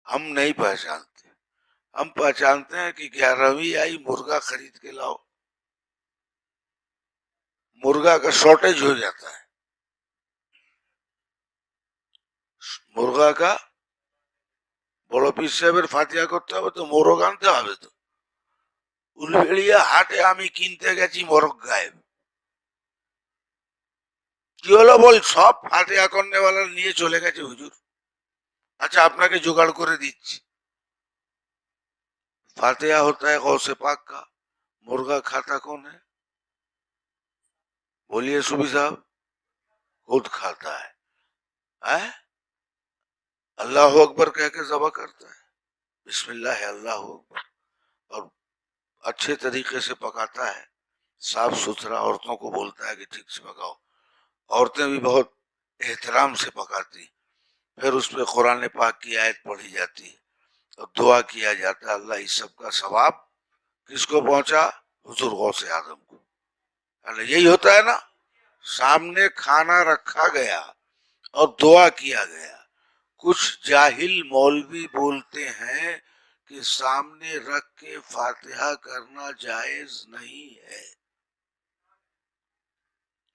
ہم نہیں پہچانتے. ہم پہچانتے ہیں کہ 11ویں آئی مرغا خرید کے لاؤ. مرغا کا شارٹیج ہو جاتا ہے. مرغا کا بڑو پیسے پھر فاتحہ کرتا ہے تو مرغ آنتے آوے تو উলভেড়িয়া হাটে আমি কিনতে গেছি মোরগ গায়েব. কি হলো বল, সব ফাতেহা করনেওয়ালা নিয়ে চলে গেছে হুজুর. আচ্ছা আপনাকে জোগাড় করে দিচ্ছি. फातिहा होता है गौसे पाक का, मुर्गा खाता कौन है? बोलिए सुबी साहब. खुद खाता है? अल्लाह अकबर कह के जबा करता है, बिस्मिल्लाह अल्लाह अकबर, और अच्छे तरीके से पकाता है. साफ सुथरा औरतों को बोलता है कि ठीक से पकाओ. औरतें भी बहुत एहतराम से पकाती. फिर उस पर कुरान पाक की आयत पढ़ी जाती है और दुआ किया जाता है, अल्लाह इस सब का सवाब किसको पहुंचा? हुजूर गौसे आजम को. यही होता है ना, सामने खाना रखा गया और दुआ किया गया. कुछ जाहिल मौलवी बोलते हैं कि सामने रख के फातिहा करना जायज नहीं है.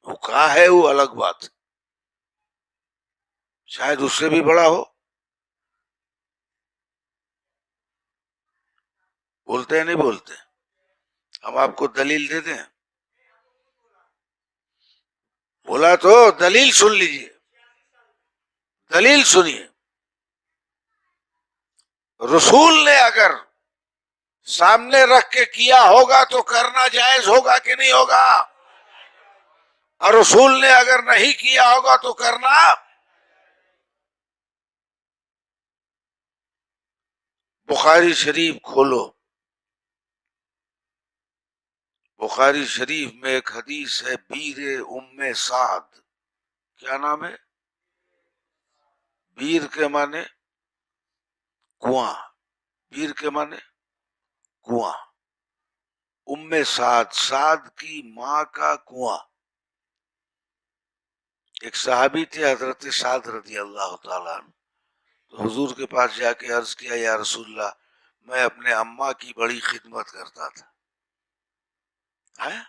वो कहा है वो अलग बात, शायद उससे भी बड़ा हो. बोलते हैं नहीं बोलते? हम आपको दलील दे दें? बोला तो दलील सुन लीजिए, दलील सुनिए. रसूल ने अगर सामने रख के किया होगा तो करना जायज होगा कि नहीं होगा? और रसूल ने अगर नहीं किया होगा तो करना. बुखारी शरीफ खोलो, बुखारी शरीफ में एक हदीस है, बीर उम्मे साद. क्या नाम है? बीर के माने कुआं, बीर के माने कुआं. उम्मे साद, साद की माँ का कुआं. एक सहाबी थे हजरत साद रजी अल्लाह ताला अन्हु. तो हुजूर के पास जाके अर्ज किया, या रसूलल्लाह, मैं अपने अम्मा की बड़ी खिदमत करता था. है?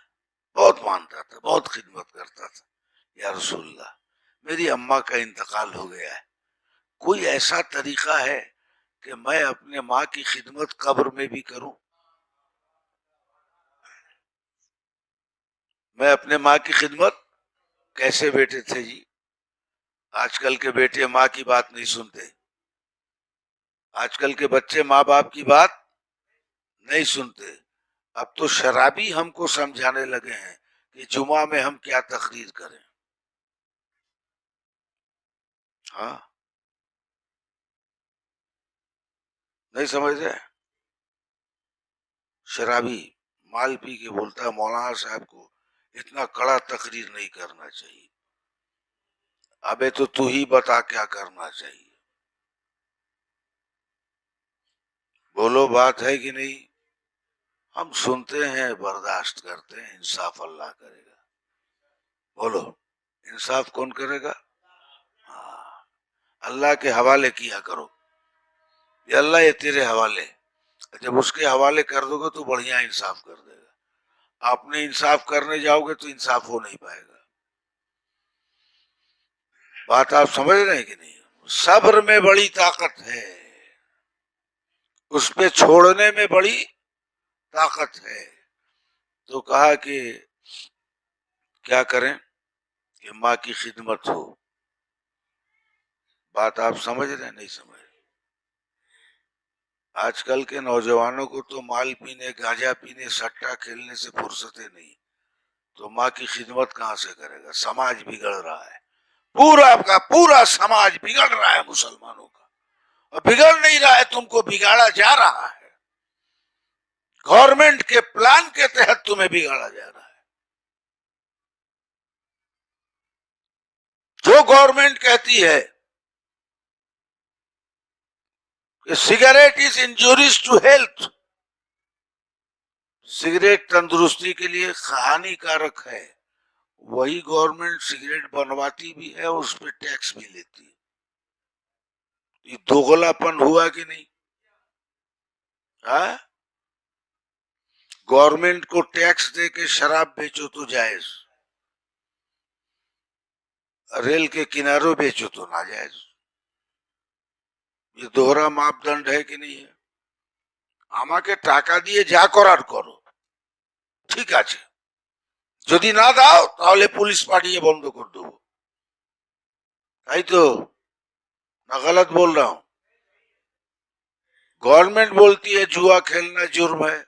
बहुत मानता था, बहुत खिदमत करता था. या रसूलल्लाह, मेरी अम्मा का इंतकाल हो गया है, कोई ऐसा तरीका है कि मैं अपने माँ की खिदमत कब्र में भी करूं? मैं अपने माँ की खिदमत कैसे? बेटे थे जी, आजकल के बेटे माँ की बात नहीं सुनते. आजकल के बच्चे माँ बाप की बात नहीं सुनते. अब तो शराबी हमको समझाने लगे हैं कि जुमा में हम क्या तकरीर करें. हाँ, नहीं समझ रहे? शराबी माल पी के बोलता है, मौलाना साहब को इतना कड़ा तकरीर नहीं करना चाहिए. अबे तो तू ही बता क्या करना चाहिए. बोलो, बात है कि नहीं? हम सुनते हैं, बर्दाश्त करते हैं, इंसाफ अल्लाह करेगा. बोलो, इंसाफ कौन करेगा? हाँ, अल्लाह के हवाले किया करो. ये अल्लाह ये तेरे हवाले. जब उसके हवाले कर दोगे तो बढ़िया इंसाफ कर देगा. आपने इंसाफ करने जाओगे तो इंसाफ हो नहीं पाएगा. बात आप समझ रहे हैं कि नहीं? सब्र में बड़ी ताकत है, उस पे छोड़ने में बड़ी ताकत है. तो कहा कि क्या करें कि माँ की खिदमत हो. बात आप समझ रहे हैं? नहीं समझ? आजकल के नौजवानों को तो माल पीने, गांजा पीने, सट्टा खेलने से फुर्सतें नहीं, तो माँ की खिदमत कहाँ से करेगा? समाज बिगड़ रहा है, पूरा का पूरा समाज बिगड़ रहा है मुसलमानों का. और बिगड़ नहीं रहा है, तुमको बिगाड़ा जा रहा है. गवर्नमेंट के प्लान के तहत तुम्हें बिगाड़ा जा रहा है. जो गवर्नमेंट कहती है कि cigarette is injurious to health, cigarette तंदुरुस्ती के लिए हानिकारक है, वही गवर्नमेंट सिगरेट बनवाती भी है, उस पर टैक्स भी लेती है. یہ دوغلاپن ہوا کہ نہیں؟ ہاں، گورنمنٹ کو ٹیکس دے کے شراب بیچو تو جائز، ریل کے کناروں بیچو تو ناجائز. یہ دوہرا মাপদণ্ড ہے کہ نہیں ہے؟ আমাকে টাকা দিয়ে যা করার করো, ঠিক আছে, যদি না দাও তাহলে পুলিশ পাঠিয়ে বন্ধ করে দেবো, তাই তো? না गलत बोल रहा हूं? गवर्नमेंट बोलती है जुआ खेलना जुर्म है,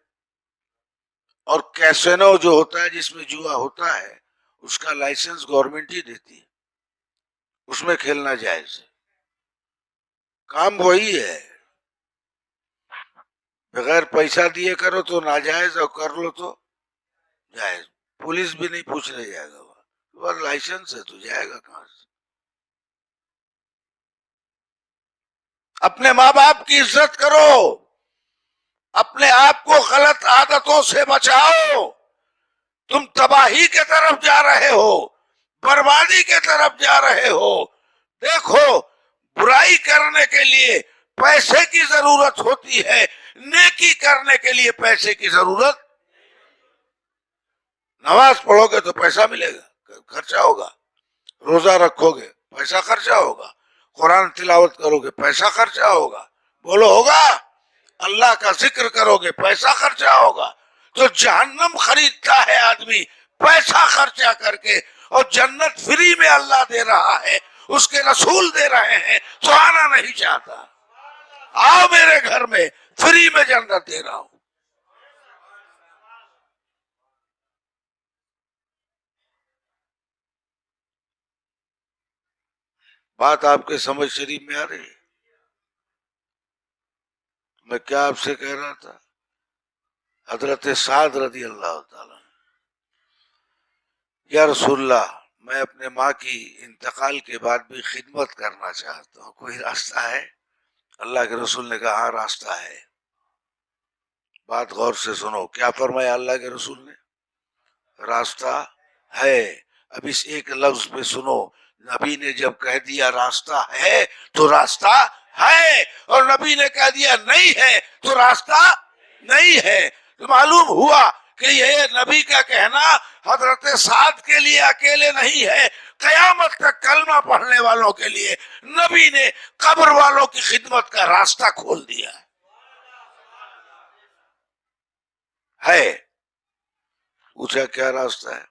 और कैसेनो जो होता है जिसमें जुआ होता है उसका लाइसेंस गवर्नमेंट ही देती है, उसमें खेलना जायज है. काम वही है, बगैर पैसा दिए करो तो नाजायज और कर लो तो जायज. पुलिस भी नहीं पूछने जाएगा, वह लाइसेंस है तो जाएगा कहां से? अपने माँ बाप की इज्जत करो, अपने आप को गलत आदतों से बचाओ. तुम तबाही के तरफ जा रहे हो, बर्बादी के तरफ जा रहे हो. देखो, बुराई करने के लिए पैसे की जरूरत होती है, नेकी करने के लिए पैसे की जरूरत. नमाज पढ़ोगे तो पैसा मिलेगा, खर्चा होगा. रोजा रखोगे पैसा खर्चा होगा, कुरान तिलावत करोगे पैसा खर्चा होगा. बोलो होगा? अल्लाह का जिक्र करोगे पैसा खर्चा होगा. तो जहन्नम खरीदता है आदमी पैसा खर्चा करके, और जन्नत फ्री में अल्लाह दे रहा है, उसके रसूल दे रहे हैं, तो आना नहीं चाहता. आओ मेरे घर में, फ्री में जन्नत दे रहा हूं. बात आपके समझ शरीफ में आ रही है? मैं क्या आपसे कह रहा था? हजरत साद रजी अल्लाह ताला, या रसूलल्लाह, मैं अपने माँ की इंतकाल के बाद भी खिदमत करना चाहता हूँ, कोई रास्ता है? अल्लाह के रसूल ने कहा हाँ रास्ता है. बात गौर से सुनो, क्या फरमाया अल्लाह के रसूल ने? रास्ता है. अब इस एक लफ्ज पे सुनो, नबी ने जब कह दिया रास्ता है तो रास्ता है, और नबी ने कह दिया नहीं है तो रास्ता नहीं है. तो मालूम हुआ कि ये नबी का कहना हजरत साद के लिए अकेले नहीं है, कयामत तक कलमा पढ़ने वालों के लिए नबी ने कब्र वालों की खिदमत का रास्ता खोल दिया है. पूछा क्या रास्ता है?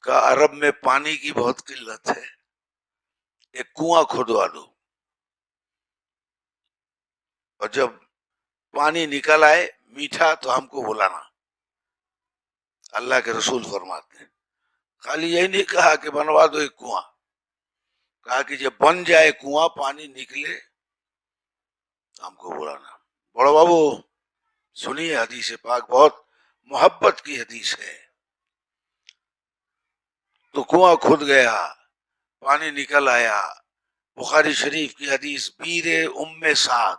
का अरब में पानी की बहुत किल्लत है, एक कुआं खुदवा दो, और जब पानी निकल आए मीठा तो हमको बुलाना. अल्लाह के रसूल फरमाते हैं, खाली यही नहीं कहा कि बनवा दो एक कुआं, कहा कि जब बन जाए कुआं, पानी निकले तो हमको बुलाना. बड़ो बाबू सुनिए, हदीस पाक बहुत मोहब्बत की हदीस है. तो कुआं खुद गया, पानी निकल आया. बुखारी शरीफ की हदीस, बीर उम्मे साद,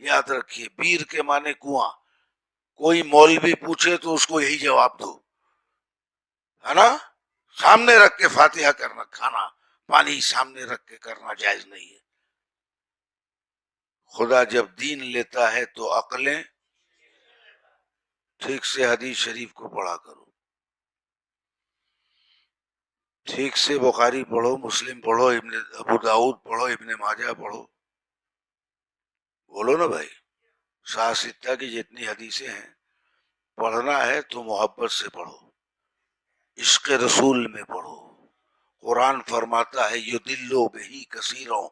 याद रखिए, बीर के माने कुआं. कोई मौलवी पूछे तो उसको यही जवाब दो, है ना? सामने रख के फातिहा करना, खाना पानी सामने रख के करना जायज नहीं है. खुदा जब दीन लेता है तो अकलें ठीक से हदीस शरीफ को पढ़ा करो, ठीक से बुखारी पढ़ो, मुस्लिम पढ़ो, इब्ने अबू दाऊद पढ़ो, इब्ने माजा पढ़ो. बोलो ना भाई. साहसिकता की जितनी हदीसें हैं, पढ़ना है तो मोहब्बत से पढ़ो, इश्क रसूल में पढ़ो. कुरान फरमाता है युदिल्लो बिही कसीरों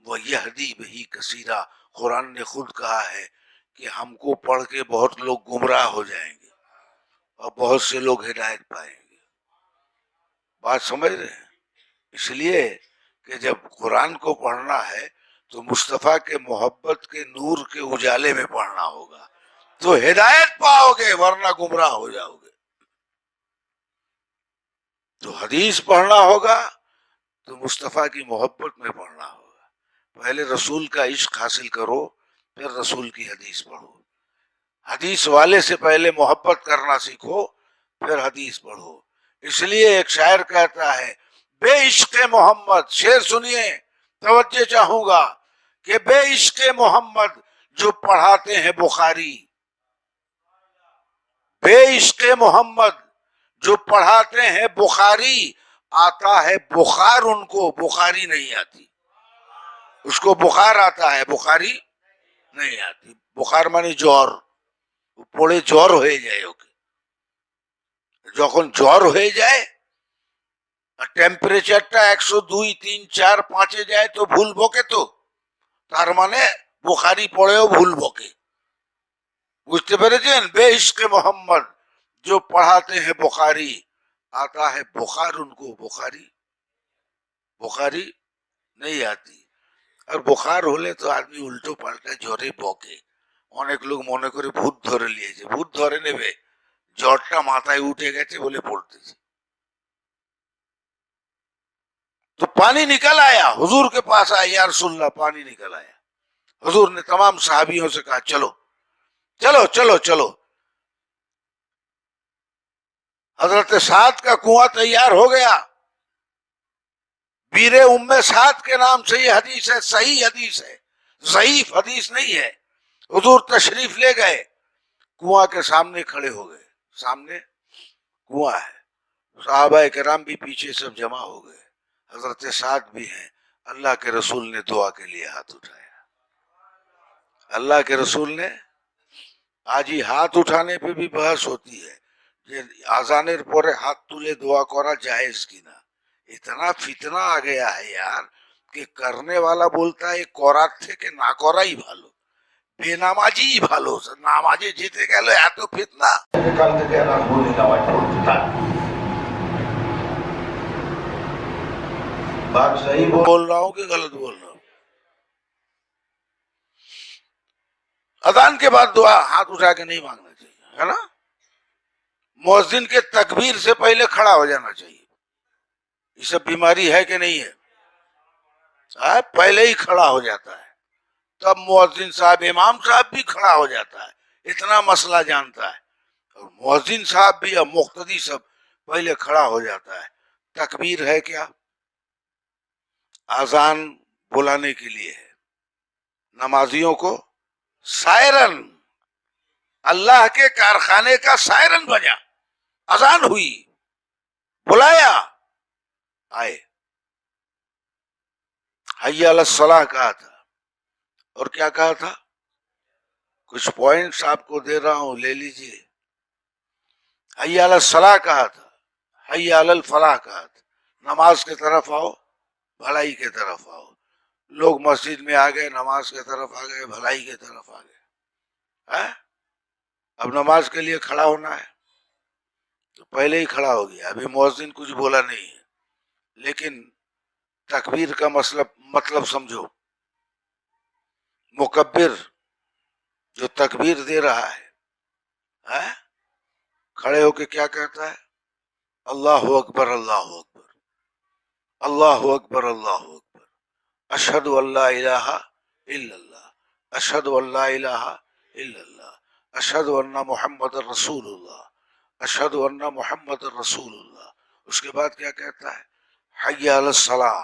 व यहदी बिही कसीरा. कुरान ने खुद कहा है कि हमको पढ़ के बहुत लोग गुमराह हो जाएंगे और बहुत से लोग हिदायत पाएंगे. बात समझ रहे हैं? इसलिए कि जब कुरान को पढ़ना है तो मुस्तफा के मोहब्बत के नूर के उजाले में पढ़ना होगा, तो हिदायत पाओगे, वरना गुमराह हो जाओगे. तो हदीस पढ़ना होगा तो मुस्तफा की मोहब्बत में पढ़ना होगा. पहले रसूल का इश्क हासिल करो, फिर रसूल की हदीस पढ़ो. हदीस वाले से पहले मोहब्बत करना सीखो, फिर हदीस पढ़ो. इसलिए एक शायर कहता है, बे इश्क मोहम्मद, शेर सुनिए, توجہ چاہوں گا کہ بے عشق محمد جو پڑھاتے ہیں بخاری، بے عشق محمد جو پڑھاتے ہیں بخاری، آتا ہے بخار، ان کو بخاری نہیں آتی. اس کو بخار آتا ہے، بخاری نہیں آتی. بخار মানে জ্বর, পড়ে জ্বর হয়ে যায় ওকে. যখন জ্বর হয়ে যায় আর টেম্পারেচারটা 102, 3, 4, 5 যায় তো ভুল বকে, তো তার মানে বুখারি পড়েও ভুল বকে. বুঝতে পেরেছেন? বে ইশকে মোহাম্মদ जो पढ़ाते हैं बुखारी, आता है बुखार उनको, बुखारी बुखारी नहीं आती. আর বুখার হলে তো আদমি উল্টো পাল্টা জ্বরে বকে. অনেক লোক মনে করে ভূত ধরে নিয়েছে, ভূত ধরে নেবে, জ্বরটা মাথায় উঠে গেছে বলে পড়তেছে. तो पानी निकल आया, हुजूर के पास आया, या रसूलल्लाह पानी निकल आया. हुजूर ने तमाम सहाबियों से कहा चलो चलो चलो चलो. हजरत साद का कुआं तैयार हो गया. बीरे उम्मे साद के नाम से ये हदीस है, सही हदीस है, ज़ईफ हदीस नहीं है. हुजूर तशरीफ ले गए, कुआं के सामने खड़े हो गए. सामने कुआं है, सहाबा किराम भी पीछे सब जमा हो गए, हजरत साद भी हैं. अल्लाह के रसूल ने दुआ के लिए हाथ उठाया. अल्लाह के रसूल ने, आज ही हाथ उठाने पे भी बहस होती है যে আজানের পরে হাত তুলে দোয়া করা জায়েজ কিনা. इतना फितना आ गया है यार कि करने वाला बोलता है করার থেকে না করাই ভালো, বেনামাজি ভালো, নামাজে যেতে গেল এত ফিতনা. কাল থেকে আর বলি নামাজ পড়তে থাক. बात सही बोल रहा हूँ कि गलत बोल रहा हूँ? अजान के बाद दुआ हाथ उठा के नहीं मांगना चाहिए, है ना. मुअज्जिन के तकबीर से पहले खड़ा हो जाना चाहिए. ये सब बीमारी है कि नहीं है? पहले ही खड़ा हो जाता है, तब मुअज्जिन साहब, इमाम साहब भी खड़ा हो जाता है, इतना मसला जानता है. और मुअज्जिन साहब भी और मुक्तदी सब पहले खड़ा हो जाता है. तकबीर है क्या? आजान बुलाने के लिए है. नमाजियों को सायरन, अल्लाह के कारखाने का सायरन बजा, अजान हुई, बुलाया, आए. हय्या अला सलाह कहा था, और क्या कहा था? कुछ पॉइंट्स आपको दे रहा हूं, ले लीजिए. हय्या अला सलाह कहा था, हय्या अल फलाह कहा था. नमाज की तरफ आओ, भलाई की तरफ आओ. लोग मस्जिद में आ गए, नमाज की तरफ आ गए, भलाई की तरफ आ गए. है? अब नमाज के लिए खड़ा होना है तो पहले ही खड़ा हो गया. अभी मुअज्जिन कुछ बोला नहीं है, लेकिन तकबीर का मतलब समझो. मुकब्बिर जो तकबीर दे रहा है? खड़े होके क्या कहता है? अल्लाहु अकबर, अल्लाहु अकबर, अल्लाहु अकबर, अल्लाहु अकबर, अशहदु अल्ला इलाहा इल्लल्लाह, अशहदु अल्ला इलाहा इल्लल्लाह, अशहदु अन्ना मुहम्मद रसूलुल्लाह, अशहदु अन्ना मुहम्मद रसूलुल्लाह. उसके बाद क्या कहता है? हय्या अलस सलाह.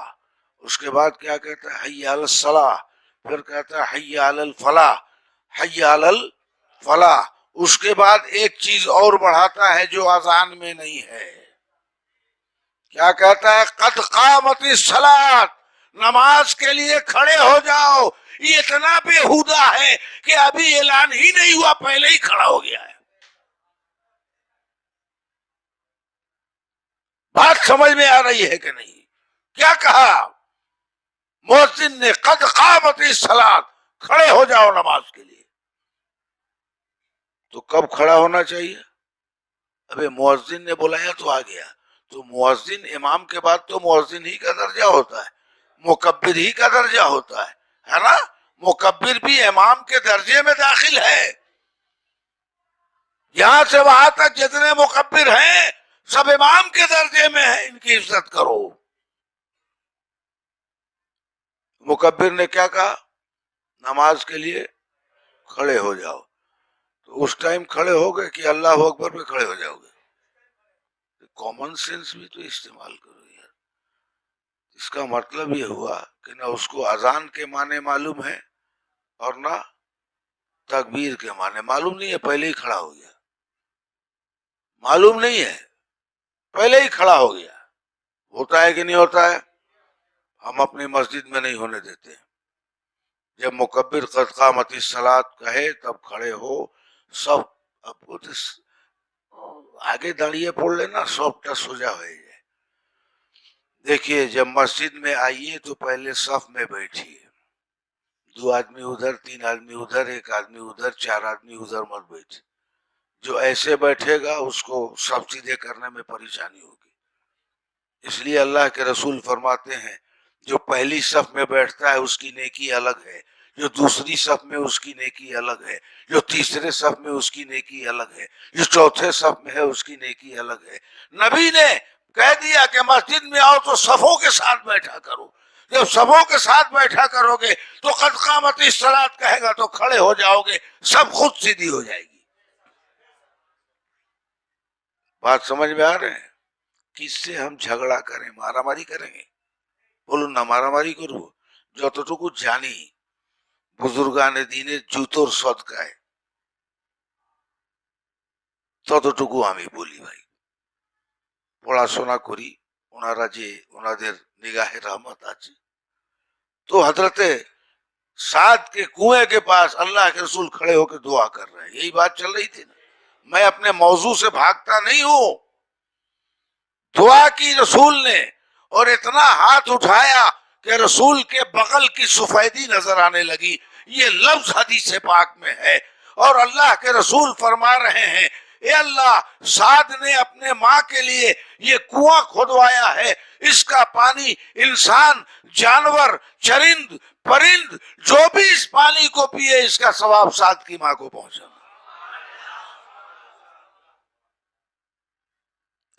उसके बाद क्या कहता है? हय्या अलस सलाह. फिर कहता है हय्या अलल फलाह, हय्या अलल फलाह. उसके बाद एक चीज और बढ़ाता है जो अजान में नहीं है. क्या कहता है? कद कामतिस सलात, नमाज के लिए खड़े हो जाओ. ये इतना बेहुदा है कि अभी ऐलान ही नहीं हुआ, पहले ही खड़ा हो गया है. बात समझ में आ रही है कि नहीं? क्या कहा मुअज्जिन ने? कद कामतिस सलात, खड़े हो जाओ नमाज के लिए. तो कब खड़ा होना चाहिए? अबे मुअज्जिन ने बुलाया तो आ गया. तो मुअज्जिन, इमाम के बाद तो मुअज्जिन ही का दर्जा होता है, मुकब्बिर ही का दर्जा होता है ना. मुकब्बिर भी इमाम के दर्जे में दाखिल है. यहां से वहां तक जितने मुकब्बिर हैं सब इमाम के दर्जे में है. इनकी इज्जत करो. मुकब्बिर ने क्या कहा? नमाज के लिए खड़े हो जाओ. तो उस टाइम खड़े हो गए कि अल्लाह अकबर पे खड़े हो जाओगे? कॉमन सेंस भी तो इस्तेमाल करो यार. اس کا مطلب یہ ہوا کہ نہ اس کو اذان کے معنی معلوم ہے اور نہ تکبیر کے معنی معلوم نہیں ہے، پہلے ہی کھڑا ہو گیا. معلوم نہیں ہے، پہلے ہی کھڑا ہو گیا. ہوتا ہے کہ نہیں ہوتا ہے؟ ہم اپنی مسجد میں نہیں ہونے دیتے. جب مکبر قد قامت الصلاۃ کہے تب کھڑے ہو سب. اب وہ آگے داڑیے پڑ لینا سب ٹس ہو جائے. دیکھیے جب مسجد میں آئیے تو پہلے صف میں بیٹھیے. 2 آدمی ادھر، 3 آدمی ادھر، 1 آدمی ادھر، 4 آدمی ادھر مت بیٹھے. جو ایسے بیٹھے گا اس کو سب سیدھے کرنے میں پریشانی ہوگی. اس لیے اللہ کے رسول فرماتے ہیں جو پہلی صف میں بیٹھتا ہے اس کی نیکی الگ ہے، جو دوسری صف میں اس کی نیکی الگ ہے، جو تیسرے صف میں اس کی نیکی الگ ہے، جو چوتھے صف میں ہے اس کی نیکی الگ ہے. نبی نے کہہ دیا کہ مسجد میں آؤ تو صفوں کے ساتھ بیٹھا کرو. جب صفوں کے ساتھ بیٹھا کرو گے تو قد قامت الصلاۃ کہے گا تو کھڑے ہو جاؤ گے، سب خود سیدھی ہو جائے گی. بات سمجھ میں آ رہے ہیں؟ کس سے ہم جھگڑا کریں، مارا ماری کریں گے؟ بولو نہ مارا ماری کرو. যতটুকু জানি বুজুর্গানে দিনের জুতোর সদকায় ততটুকু আমি বলি ভাই. পড়াশোনা করি, ওনারা যে ওনাদের নিগাহে রহমত আছে. تو حضرت سعد کے کنویں کے پاس اللہ کے رسول کھڑے ہو کے دعا کر رہے ہیں. یہی بات چل رہی تھی نا. میں اپنے موضوع سے بھاگتا نہیں ہوں. دعا کی رسول نے اور اتنا ہاتھ اٹھایا کہ رسول کے بغل کی سفیدی نظر آنے لگی. یہ لفظ حدیث پاک میں ہے. اور اللہ کے رسول فرما رہے ہیں اے اللہ، سعد نے اپنے ماں کے لیے یہ کنواں کھودوایا ہے، اس کا پانی انسان، جانور، چرند، پرند جو بھی اس پانی کو پیے اس کا ثواب سعد کی ماں کو پہنچا.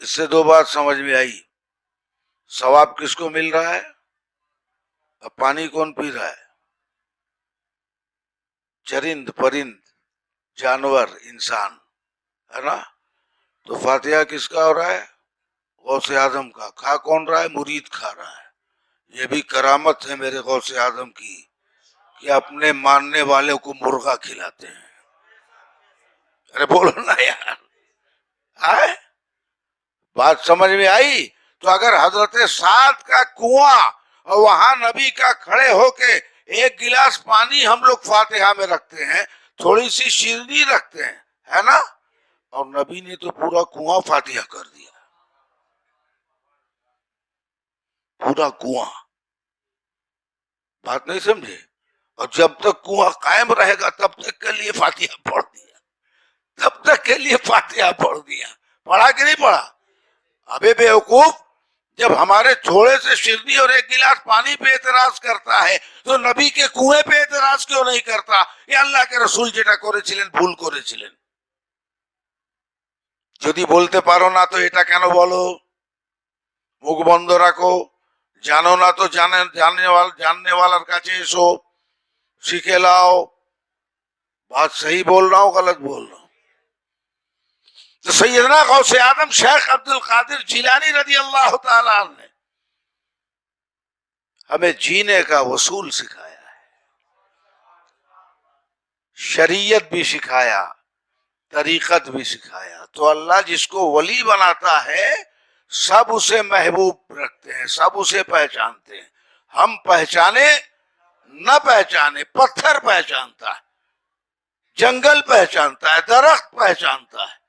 اس سے 2 بات سمجھ میں آئی. ثواب کس کو مل رہا ہے؟ اب پانی کون پی رہا ہے؟ چرند، پرند، جانور، انسان، ہے نا. تو فاتحہ کس کا ہو رہا ہے؟ غوث اعظم کا. کھا کون رہا ہے؟ مرید کھا رہا ہے. یہ بھی کرامت ہے میرے غوث اعظم کی کہ اپنے ماننے والوں کو مرغا کھلاتے ہیں. ارے بولو نا یار. بات سمجھ میں آئی؟ تو اگر حضرت سعد کا کنواں اور وہاں نبی کا کھڑے ہو کے 1 گلاس پانی ہم لوگ فاتحہ میں رکھتے ہیں، تھوڑی سی شیرنی رکھتے ہیں، ہے نا، اور نبی نے تو پورا کنواں فاتحہ کر دیا. پورا کنواں. بات نہیں سمجھے؟ اور جب تک کنواں قائم رہے گا تب تک کے لیے فاتحہ پڑھ دیا، تب تک کے لیے فاتحہ پڑھ دیا. پڑھا کہ نہیں پڑھا؟ ابے بیوقوف، جب ہمارے تھوڑے سے شیرنی اور 1 گلاس پانی پہ اعتراض کرتا ہے تو نبی کے کنویں پہ اعتراض کیوں نہیں کرتا؟ یہ اللہ کے رسول যেটা করেছিলেন ভুল করেছিলেন. যদি বলতে পারো না তো এটা কেন বলো? মুখ বন্ধ রাখো. জানো না তো জানने वालाর কাছে এসো, सीखे लाओ. बात सही बोल रहा हूँ गलत बोल रहा हूँ? تو سیدنا غوث اعظم شیخ عبد القادر جیلانی رضی اللہ تعالیٰ عنہ نے ہمیں جینے کا اصول سکھایا ہے، شریعت بھی سکھایا، طریقت بھی سکھایا. تو اللہ جس کو ولی بناتا ہے سب اسے محبوب رکھتے ہیں، سب اسے پہچانتے ہیں. ہم پہچانے نہ پہچانے، پتھر پہچانتا ہے، جنگل پہچانتا ہے، درخت پہچانتا ہے،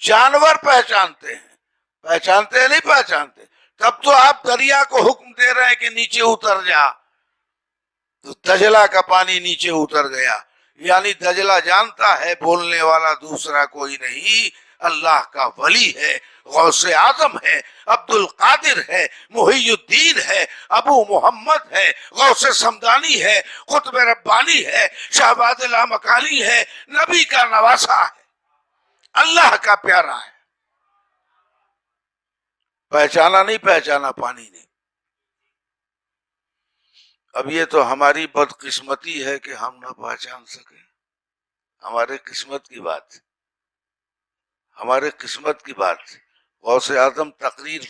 جانور پہچانتے ہیں. پہچانتے ہیں نہیں پہچانتے؟ تب تو آپ دریا کو حکم دے رہے ہیں کہ نیچے اتر جا، تو دجلہ کا پانی نیچے اتر گیا. یعنی دجلہ جانتا ہے بولنے والا دوسرا کوئی نہیں، اللہ کا ولی ہے، غوث اعظم ہے، عبد القادر ہے، محی الدین ہے، ابو محمد ہے، غوث سمدانی ہے، قطب ربانی ہے، شہباز لامکانی ہے، نبی کا نواسا ہے، اللہ کا پیارا ہے. پہچانا نہیں پہچانا پانی نے. اب یہ تو ہماری بدقسمتی ہے کہ ہم نہ پہچان سکیں. ہمارے قسمت کی بات، ہمارے قسمت کی بات. غوث اعظم تقریر